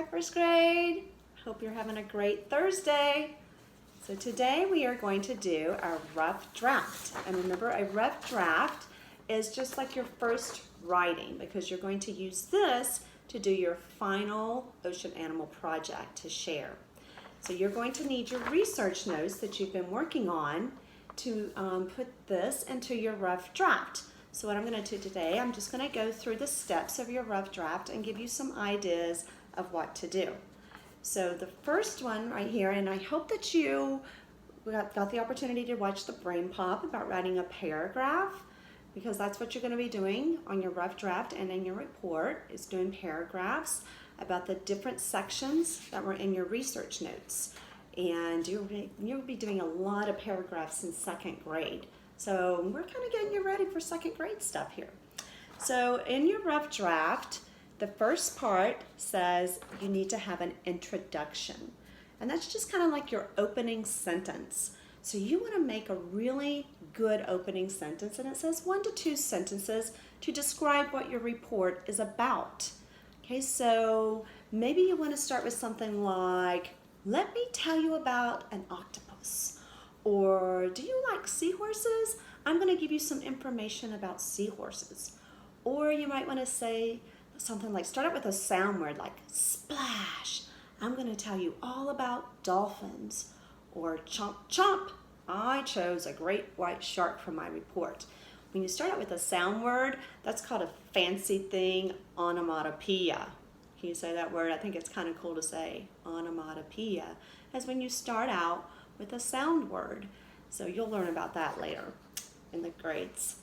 Hi, first grade. Hope you're having a great Thursday. So today we are going to do our rough draft. And remember, a rough draft is just like your first writing because you're going to use this to do your final ocean animal project to share. So you're going to need your research notes that you've been working on to put this into your rough draft. So what I'm going to do today, I'm just going to go through the steps of your rough draft and give you some ideas of what to do. So the first one right here, and I hope that you got the opportunity to watch the Brain Pop about writing a paragraph, because that's what you're going to be doing on your rough draft and in your report, is doing paragraphs about the different sections that were in your research notes. And you'll be doing a lot of paragraphs in second grade. So we're kind of getting you ready for second grade stuff here. So in your rough draft, the first part says you need to have an introduction. And that's just kind of like your opening sentence. So you want to make a really good opening sentence, and it says 1 to 2 sentences to describe what your report is about. Okay, so maybe you want to start with something like, let me tell you about an octopus. Or, do you like seahorses? I'm going to give you some information about seahorses. Or you might want to say something like, start out with a sound word like splash. I'm going to tell you all about dolphins. Or chomp chomp. I chose a great white shark for my report. When you start out with a sound word, that's called a fancy thing, onomatopoeia. Can you say that word? I think it's kind of cool to say, onomatopoeia, as when you start out with a sound word. So you'll learn about that later in the grades.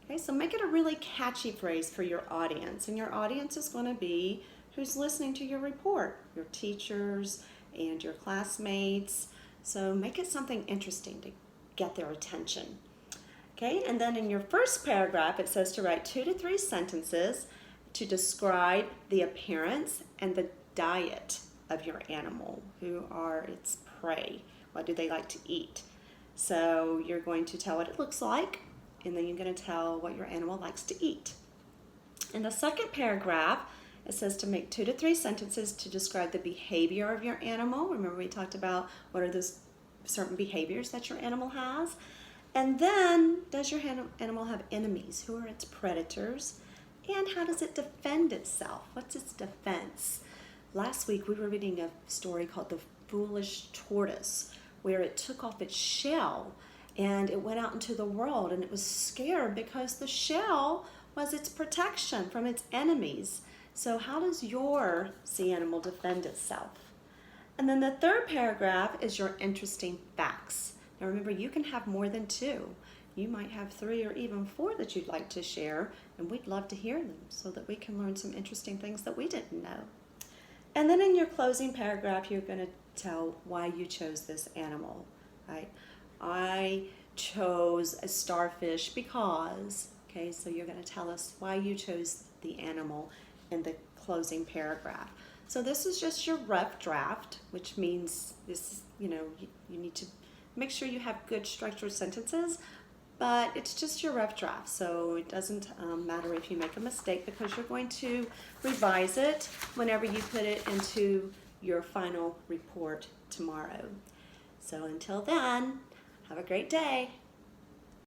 Okay, so make it a really catchy phrase for your audience. And your audience is going to be who's listening to your report, your teachers and your classmates. So make it something interesting to get their attention. Okay, and then in your first paragraph, it says to write 2 to 3 sentences to describe the appearance and the diet of your animal. Who are its prey? What do they like to eat? So you're going to tell what it looks like, and then you're going to tell what your animal likes to eat. In the second paragraph, it says to make 2 to 3 sentences to describe the behavior of your animal. Remember we talked about what are those certain behaviors that your animal has. And then, does your animal have enemies? Who are its predators? And how does it defend itself? What's its defense? Last week we were reading a story called The Foolish Tortoise, where it took off its shell and it went out into the world, and it was scared because the shell was its protection from its enemies. So how does your sea animal defend itself? And then the third paragraph is your interesting facts. Now remember, you can have more than 2. You might have 3 or even 4 that you'd like to share, and we'd love to hear them so that we can learn some interesting things that we didn't know. And then in your closing paragraph, you're going to tell why you chose this animal, right? I chose a starfish because, okay, so you're going to tell us why you chose the animal in the closing paragraph. So this is just your rough draft, which means this, you need to make sure you have good structured sentences, but it's just your rough draft, so it doesn't matter if you make a mistake because you're going to revise it whenever you put it into your final report tomorrow. So until then, have a great day.